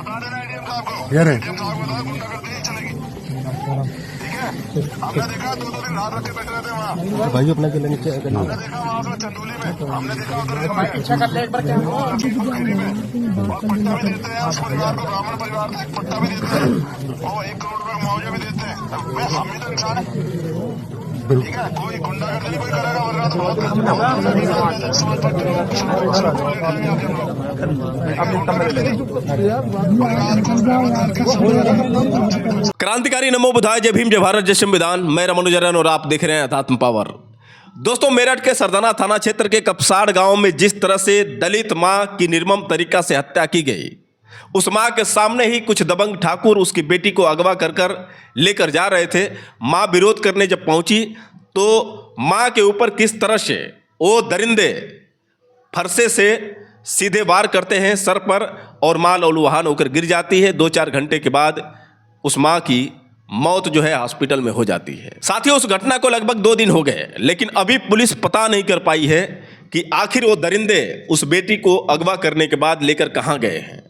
बता देना एडीएम साहब को। यार एडीएम साहब को बताओ गुंडागर्दी नहीं चलेगी, ठीक है। हमने देखा 2-2 दिन रात रख के बैठे रहते वहाँ। भाई अपना के लिए नीचे हमने देखा वहाँ पर चंदौली में, हमने देखा उधर पीछा कर ले एक बार क्या हुआ लखीमपुर खीरी में, और पट्टा भी देते हैं उस परिवार को, ब्राह्मण परिवार को एक पट्टा भी देते हैं और 1 करोड़ रुपए मुआवजा भी देते हैं। हम भी तो इंसान है, ठीक है। कोई गुंडागर्दी नहीं कोई करेगा, वरना तो बहुत क्रांतिकारी नमो बुधाय, जय भीम, जय भारत, जय संविधान। मैं रमन जरन और आप देख रहे हैं अध्यात्म पावर। दोस्तों, मेरठ के सरदाना थाना क्षेत्र के कपसाड़ गांव में जिस तरह से दलित मां की निर्मम तरीका से हत्या की गई, उस मां के सामने ही कुछ दबंग ठाकुर उसकी बेटी को अगवा कर लेकर जा रहे थे। मां विरोध करने जब पहुंची तो मां के ऊपर किस तरह से वो दरिंदे फरसे से सीधे वार करते हैं सर पर, और मां लहूलुहान होकर गिर जाती है। 2-4 घंटे के बाद उस मां की मौत जो है हॉस्पिटल में हो जाती है। साथियों, उस घटना को लगभग 2 दिन हो गए, लेकिन अभी पुलिस पता नहीं कर पाई है कि आखिर वो दरिंदे उस बेटी को अगवा करने के बाद लेकर कहाँ गए हैं।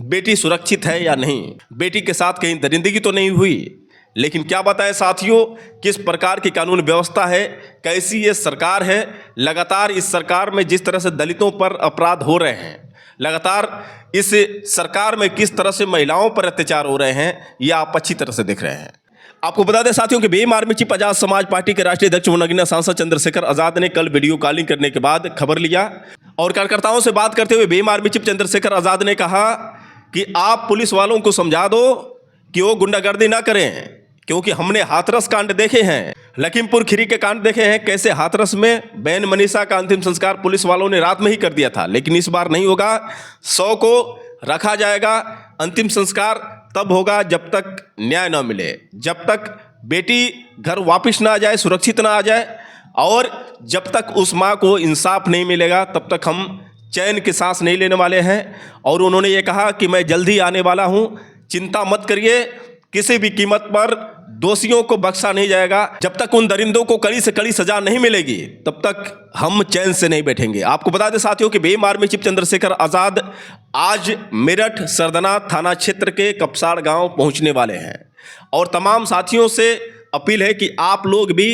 बेटी सुरक्षित है या नहीं, बेटी के साथ कहीं दरिंदगी तो नहीं हुई। लेकिन क्या बताएं साथियों, किस प्रकार की कानून व्यवस्था है, कैसी ये सरकार है। लगातार इस सरकार में जिस तरह से दलितों पर अपराध हो रहे हैं, लगातार इस सरकार में किस तरह से महिलाओं पर अत्याचार हो रहे हैं, ये आप अच्छी तरह से देख रहे हैं। आपको बता दें साथियों कि Bhim army chief Azad Samaj party के राष्ट्रीय अध्यक्ष व नगीना सांसद चंद्रशेखर आजाद ने कल वीडियो कॉलिंग करने के बाद खबर लिया और कार्यकर्ताओं से बात करते हुए भीम आर्मी चीफ चंद्रशेखर आजाद ने कहा कि आप पुलिस वालों को समझा दो कि वो गुंडागर्दी ना करें, क्योंकि हमने हाथरस कांड देखे हैं, लखीमपुर खीरी के कांड देखे हैं, कैसे हाथरस में बहन मनीषा का अंतिम संस्कार पुलिस वालों ने रात में ही कर दिया था। लेकिन इस बार नहीं होगा, 100 को रखा जाएगा। अंतिम संस्कार तब होगा जब तक न्याय न मिले, जब तक बेटी घर वापस ना आ जाए, सुरक्षित ना आ जाए, और जब तक उस माँ को इंसाफ नहीं मिलेगा तब तक हम चैन की सांस नहीं लेने वाले हैं। और उन्होंने ये कहा कि मैं जल्दी आने वाला हूँ, चिंता मत करिए, किसी भी कीमत पर दोषियों को बख्शा नहीं जाएगा। जब तक उन दरिंदों को कड़ी से कड़ी सजा नहीं मिलेगी तब तक हम चैन से नहीं बैठेंगे। आपको बता दें साथियों कि भीम आर्मी चीफ चंद्रशेखर आजाद आज मेरठ सरदाना थाना क्षेत्र के कपसाड़ गांव पहुंचने वाले हैं, और तमाम साथियों से अपील है कि आप लोग भी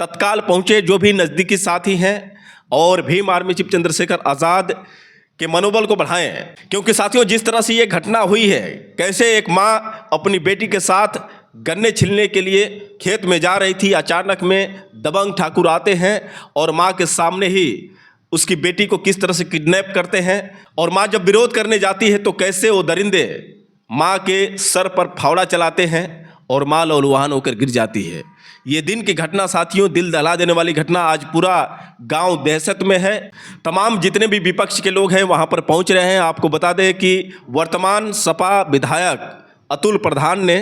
तत्काल पहुंचे, जो भी नज़दीकी साथी हैं, और भीम आर्मी चीफ चंद्रशेखर आजाद के मनोबल को बढ़ाएं। क्योंकि साथियों, जिस तरह से ये घटना हुई है, कैसे एक माँ अपनी बेटी के साथ गन्ने छिलने के लिए खेत में जा रही थी, अचानक में दबंग ठाकुर आते हैं और माँ के सामने ही उसकी बेटी को किस तरह से किडनैप करते हैं, और माँ जब विरोध करने जाती है तो कैसे वो दरिंदे माँ के सर पर फावड़ा चलाते हैं और माँ लहूलुहान होकर गिर जाती है। ये दिन की घटना साथियों, दिल दहला देने वाली घटना। आज पूरा गांव दहशत में है। तमाम जितने भी विपक्ष के लोग हैं वहां पर पहुंच रहे हैं। आपको बता दें कि वर्तमान सपा विधायक अतुल प्रधान ने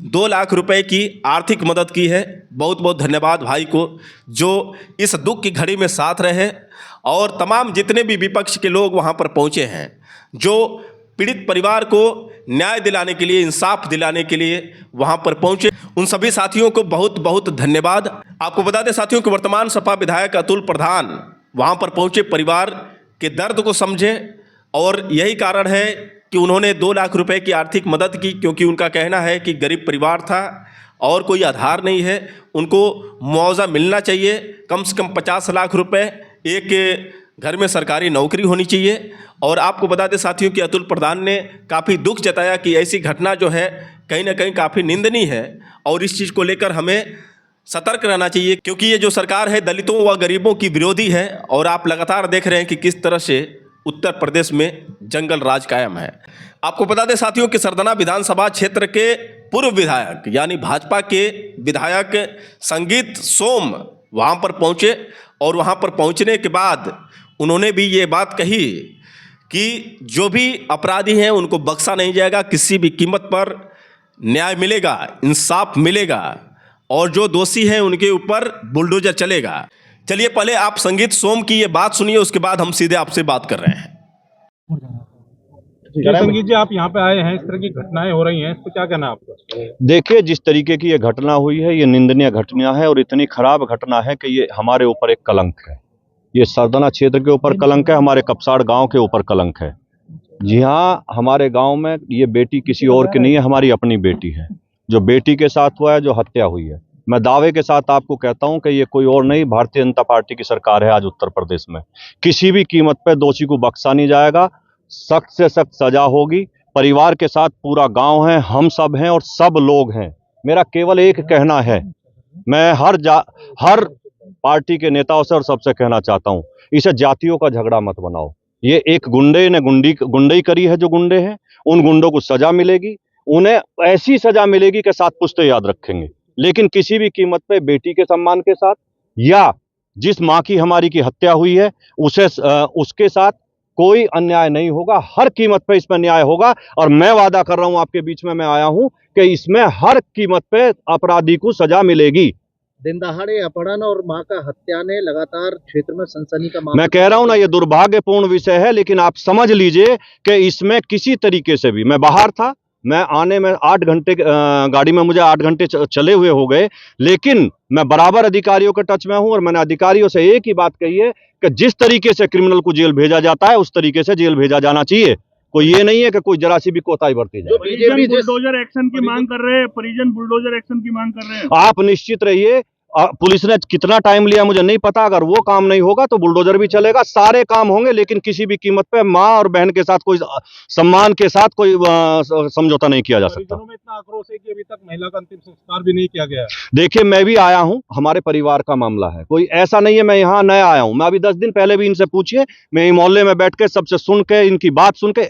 2 लाख रुपए की आर्थिक मदद की है। बहुत बहुत धन्यवाद भाई को, जो इस दुख की घड़ी में साथ रहे। और तमाम जितने भी विपक्ष के लोग वहां पर पहुंचे हैं, जो पीड़ित परिवार को न्याय दिलाने के लिए, इंसाफ दिलाने के लिए वहां पर पहुंचे, उन सभी साथियों को बहुत बहुत धन्यवाद। आपको बता दें साथियों कि वर्तमान सपा विधायक अतुल प्रधान वहां पर पहुंचे, परिवार के दर्द को समझे, और यही कारण है कि उन्होंने 2 लाख रुपए की आर्थिक मदद की, क्योंकि उनका कहना है कि गरीब परिवार था और कोई आधार नहीं है, उनको मुआवजा मिलना चाहिए। कम से कम 50 लाख रुपए, एक घर में सरकारी नौकरी होनी चाहिए। और आपको बता दें साथियों कि अतुल प्रधान ने काफ़ी दुख जताया कि ऐसी घटना जो है कहीं ना कहीं काफ़ी निंदनीय है, और इस चीज़ को लेकर हमें सतर्क रहना चाहिए, क्योंकि ये जो सरकार है दलितों व गरीबों की विरोधी है। और आप लगातार देख रहे हैं कि किस तरह से उत्तर प्रदेश में जंगल राज कायम है। आपको बता दें साथियों कि सरदाना विधानसभा क्षेत्र के पूर्व विधायक यानी भाजपा के विधायक संगीत सोम वहाँ पर पहुँचे, और वहाँ पर पहुँचने के बाद उन्होंने भी ये बात कही कि जो भी अपराधी हैं उनको बख्शा नहीं जाएगा, किसी भी कीमत पर न्याय मिलेगा, इंसाफ मिलेगा, और जो दोषी हैं उनके ऊपर बुलडोजर चलेगा। चलिए पहले आप संगीत सोम की ये बात सुनिए, उसके बाद हम सीधे आपसे बात कर रहे हैं। संगीत जी, आप यहाँ पे आए हैं, इस तरह की घटनाएं हो रही हैं, इस पर क्या कहना है आपका? देखिए, जिस तरीके की ये घटना हुई है, ये निंदनीय घटना है और इतनी खराब घटना है कि ये हमारे ऊपर एक कलंक है। ये सरदाना क्षेत्र के ऊपर कलंक है, हमारे कपसाड़ गांव के ऊपर कलंक है। जी हाँ, हमारे गांव में ये बेटी किसी और की नहीं है, हमारी अपनी बेटी है। जो बेटी के साथ हुआ है, जो हत्या हुई है, मैं दावे के साथ आपको कहता हूं कि ये कोई और नहीं, भारतीय जनता पार्टी की सरकार है आज उत्तर प्रदेश में। किसी भी कीमत पे दोषी को बख्शा नहीं जाएगा, सख्त से सख्त सजा होगी। परिवार के साथ पूरा गांव है, हम सब हैं और सब लोग हैं। मेरा केवल एक कहना है, मैं हर पार्टी के नेताओं से और सबसे कहना चाहता हूं, इसे जातियों का झगड़ा मत बनाओ। ये एक गुंडे ने गुंडई करी है, जो गुंडे हैं उन गुंडों को सजा मिलेगी, उन्हें ऐसी सजा मिलेगी कि 7 पुश्तें याद रखेंगे। लेकिन किसी भी कीमत पे बेटी के सम्मान के साथ या जिस माँ की हमारी की हत्या हुई है उसके साथ कोई अन्याय नहीं होगा। हर कीमत पे इसमें न्याय होगा और मैं वादा कर रहा हूं, आपके बीच में मैं आया हूं कि इसमें हर कीमत पे अपराधी को सजा मिलेगी। दिन दहाड़े अपहरण और मां का हत्या ने लगातार क्षेत्र में सनसनी का मामला। मैं कह रहा हूं ना, ये दुर्भाग्यपूर्ण विषय है, लेकिन आप समझ लीजिए कि इसमें किसी तरीके से भी, मैं बाहर था, मैं आने में 8 घंटे गाड़ी में मुझे 8 घंटे चले हुए हो गए, लेकिन मैं बराबर अधिकारियों के टच में हूं और मैंने अधिकारियों से एक ही बात कही है कि जिस तरीके से क्रिमिनल को जेल भेजा जाता है उस तरीके से जेल भेजा जाना चाहिए। कोई ये नहीं है कि कोई जरा सी भी कोताही बरती जाए। बीजेपी बुलडोजर एक्शन की मांग कर रहे हैं, परिजन बुलडोजर एक्शन की मांग कर रहे हैं। आप निश्चित रहिए, पुलिस ने कितना टाइम लिया मुझे नहीं पता, अगर वो काम नहीं होगा तो बुलडोजर भी चलेगा, सारे काम होंगे, लेकिन किसी भी कीमत पे माँ और बहन के साथ कोई सम्मान के साथ कोई समझौता नहीं किया जा सकता। परिजनों में इतना आक्रोश है कि अभी तक महिला का अंतिम संस्कार भी नहीं किया गया। देखिए, मैं भी आया हूं, हमारे परिवार का मामला है, कोई ऐसा नहीं है मैं यहाँ नया आया हूं। मैं अभी 10 दिन पहले भी इनसे पूछिए, मैं मोहल्ले में बैठ के सबसे सुन के, इनकी बात सुन के,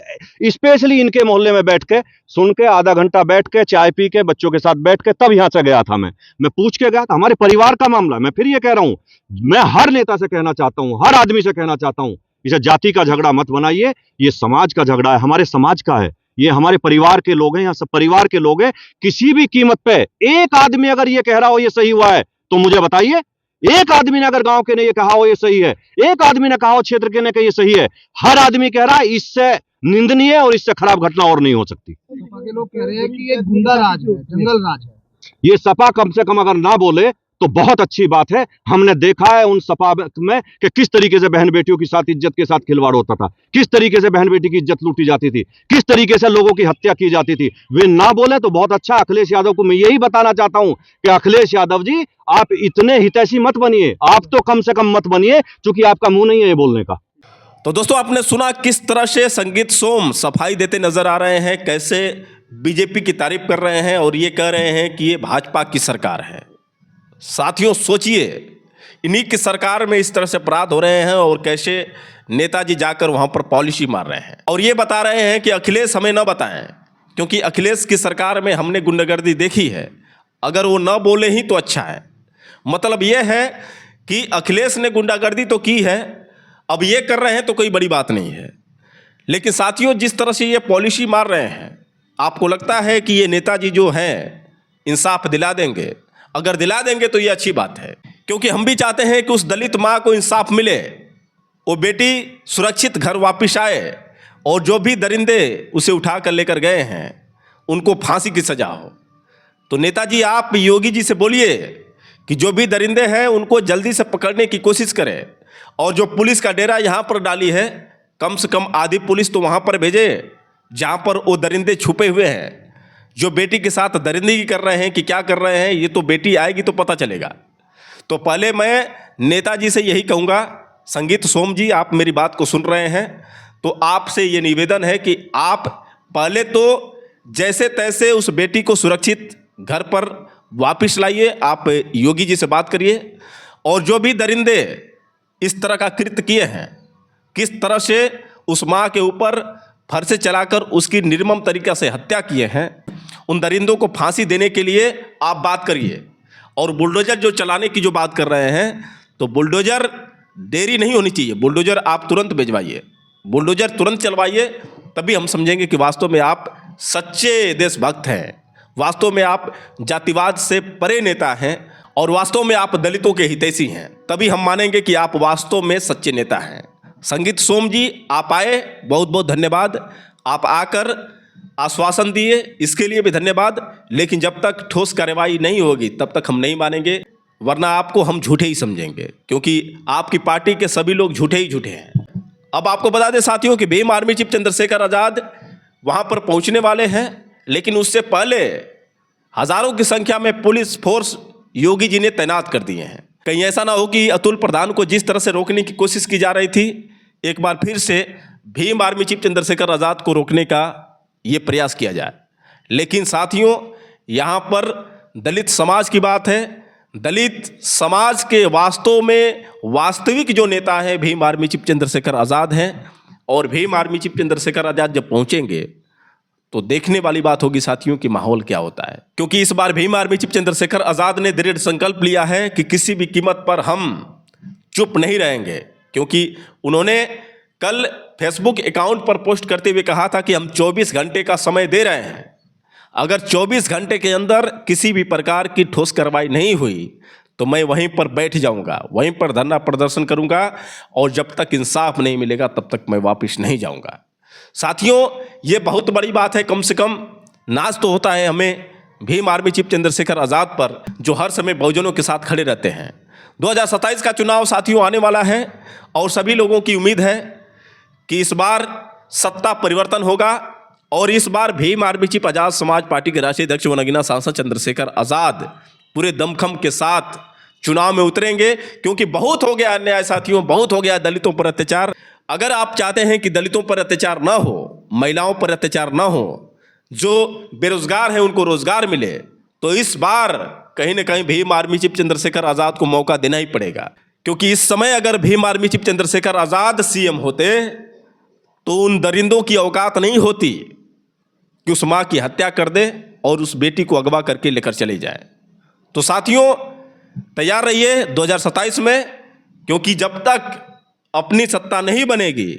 स्पेशली इनके मोहल्ले में बैठ के सुन के, आधा घंटा बैठ के, चाय पी के, बच्चों के साथ बैठ के, तब यहाँ से गया था। मैं पूछ के गया था, हमारे परिवार का मामला। मैं फिर ये कह रहा हूं, मैं हर नेता से कहना चाहता हूं, हर आदमी से कहना चाहता हूं, इसे जाति का झगड़ा मत बनाइए, ये समाज का झगड़ा है, हमारे समाज का है, ये हमारे परिवार के लोग हैं, यहाँ सब परिवार के लोग हैं। किसी भी कीमत पे एक आदमी अगर ये कह रहा हो ये सही हुआ है तो मुझे बताइए। एक आदमी ने अगर गांव के ने ये कहा हो ये सही है, एक आदमी ने कहा हो क्षेत्र के ने कि ये सही है, हर आदमी कह रहा है इससे निंदनीय और इससे खराब घटना और नहीं हो सकती। सपा के लोग कह रहे हैं कि ये गुंडा राज है, जंगल राज है। ये सपा कम से कम अगर ना बोले तो बहुत अच्छी बात है। हमने देखा है उन सपा में कि किस तरीके से बहन बेटियों के साथ, इज्जत के साथ खिलवाड़ होता था, किस तरीके से बहन बेटी की इज्जत लूटी जाती थी, किस तरीके से लोगों की हत्या की जाती थी। वे ना बोले तो बहुत अच्छा। अखिलेश यादव को मैं यही बताना चाहता हूं कि अखिलेश यादव जी, आप इतने हितैषी मत बनिए, आप तो कम से कम मत बनिए, क्योंकि आपका मुंह नहीं है ये बोलने का। तो दोस्तों, आपने सुना किस तरह से संगीत सोम सफाई देते नजर आ रहे हैं, कैसे बीजेपी की तारीफ कर रहे हैं और ये कह रहे हैं कि ये भाजपा की सरकार है। साथियों, सोचिए, इन्हीं की सरकार में इस तरह से अपराध हो रहे हैं और कैसे नेताजी जाकर वहाँ पर पॉलिसी मार रहे हैं और ये बता रहे हैं कि अखिलेश हमें न बताएं, क्योंकि अखिलेश की सरकार में हमने गुंडागर्दी देखी है। अगर वो न बोले ही तो अच्छा है। मतलब ये है कि अखिलेश ने गुंडागर्दी तो की है, अब ये कर रहे हैं तो कोई बड़ी बात नहीं है। लेकिन साथियों, जिस तरह से ये पॉलिसी मार रहे हैं, आपको लगता है कि ये नेताजी जो हैं इंसाफ दिला देंगे? अगर दिला देंगे तो ये अच्छी बात है, क्योंकि हम भी चाहते हैं कि उस दलित माँ को इंसाफ मिले, वो बेटी सुरक्षित घर वापस आए और जो भी दरिंदे उसे उठा कर लेकर गए हैं उनको फांसी की सजा हो। तो नेताजी, आप योगी जी से बोलिए कि जो भी दरिंदे हैं उनको जल्दी से पकड़ने की कोशिश करें और जो पुलिस का डेरा यहाँ पर डाली है, कम से कम आधी पुलिस तो वहाँ पर भेजे जहाँ पर वो दरिंदे छुपे हुए हैं। जो बेटी के साथ दरिंदगी कर रहे हैं कि क्या कर रहे हैं, ये तो बेटी आएगी तो पता चलेगा। तो पहले मैं नेताजी से यही कहूँगा, संगीत सोम जी, आप मेरी बात को सुन रहे हैं तो आपसे ये निवेदन है कि आप पहले तो जैसे तैसे उस बेटी को सुरक्षित घर पर वापस लाइए। आप योगी जी से बात करिए और जो भी दरिंदे इस तरह का कृत्य किए हैं, किस तरह से उस माँ के ऊपर फरसे चलाकर उसकी निर्मम तरीक़े से हत्या किए हैं, उन दरिंदों को फांसी देने के लिए आप बात करिए। और बुलडोजर जो चलाने की जो बात कर रहे हैं, तो बुलडोजर देरी नहीं होनी चाहिए, बुलडोजर आप तुरंत भिजवाइए, बुलडोजर तुरंत चलवाइए, तभी हम समझेंगे कि वास्तव में आप सच्चे देशभक्त हैं, वास्तव में आप जातिवाद से परे नेता हैं और वास्तव में आप दलितों के हितैषी हैं। तभी हम मानेंगे कि आप वास्तव में सच्चे नेता हैं। संगीत सोम जी, आप आए, बहुत बहुत धन्यवाद। आप आकर आश्वासन दिए, इसके लिए भी धन्यवाद। लेकिन जब तक ठोस कार्रवाई नहीं होगी तब तक हम नहीं मानेंगे, वरना आपको हम झूठे ही समझेंगे, क्योंकि आपकी पार्टी के सभी लोग झूठे ही झूठे हैं। अब आपको बता दें साथियों कि भीम आर्मी चीफ चंद्रशेखर आजाद वहां पर पहुंचने वाले हैं, लेकिन उससे पहले हजारों की संख्या में पुलिस फोर्स योगी जी ने तैनात कर दिए हैं। कहीं ऐसा ना हो कि अतुल प्रधान को जिस तरह से रोकने की कोशिश की जा रही थी, एक बार फिर से भीम आर्मी चीफ चंद्रशेखर आजाद को रोकने का ये प्रयास किया जाए। लेकिन साथियों, यहाँ पर दलित समाज की बात है। दलित समाज के वास्तव में वास्तविक जो नेता है भीम आर्मी चीफ चंद्रशेखर आजाद हैं, और भीम आर्मी चीफ चंद्रशेखर आजाद जब पहुंचेंगे तो देखने वाली बात होगी साथियों कि माहौल क्या होता है। क्योंकि इस बार भीम आर्मी चीफ चंद्रशेखर आजाद ने दृढ़ संकल्प लिया है कि किसी भी कीमत पर हम चुप नहीं रहेंगे। क्योंकि उन्होंने कल फेसबुक अकाउंट पर पोस्ट करते हुए कहा था कि हम 24 घंटे का समय दे रहे हैं, अगर 24 घंटे के अंदर किसी भी प्रकार की ठोस कार्रवाई नहीं हुई तो मैं वहीं पर बैठ जाऊंगा, वहीं पर धरना प्रदर्शन करूंगा, और जब तक इंसाफ नहीं मिलेगा तब तक मैं वापस नहीं जाऊंगा। साथियों, ये बहुत बड़ी बात है। कम से कम नाज तो होता है हमें भीम आर्मी चीफ चंद्रशेखर आजाद पर, जो हर समय बहुजनों के साथ खड़े रहते हैं। 2027 का चुनाव साथियों आने वाला है, और सभी लोगों की उम्मीद है कि इस बार सत्ता परिवर्तन होगा, और इस बार Bhim army chief Azad Samaj party के राष्ट्रीय अध्यक्ष व नगीना सांसद चंद्रशेखर आजाद पूरे दमखम के साथ चुनाव में उतरेंगे। क्योंकि बहुत हो गया अन्याय साथियों, बहुत हो गया दलितों पर अत्याचार। अगर आप चाहते हैं कि दलितों पर अत्याचार ना हो, महिलाओं पर अत्याचार ना हो, जो बेरोजगार हैं उनको रोजगार मिले, तो इस बार कहीं ना कहीं भीम आर्मी चीफ चंद्रशेखर आजाद को मौका देना ही पड़ेगा। क्योंकि इस समय अगर Bhim army chief Chandrashekhar Azad CM होते तो उन दरिंदों की औकात नहीं होती कि उस मां की हत्या कर दे और उस बेटी को अगवा करके लेकर चले जाए। तो साथियों, तैयार रहिए 2027 में, क्योंकि जब तक अपनी सत्ता नहीं बनेगी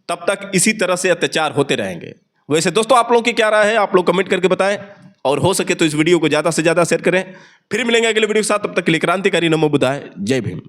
तब तक इसी तरह से अत्याचार होते रहेंगे। वैसे दोस्तों, आप लोगों की क्या राय है, आप लोग कमेंट करके बताएं, और हो सके तो इस वीडियो को ज़्यादा से ज़्यादा शेयर करें। फिर मिलेंगे अगले वीडियो के साथ, तब तक के लिए क्रांतिकारी नमो बुद्धाय, जय भीम।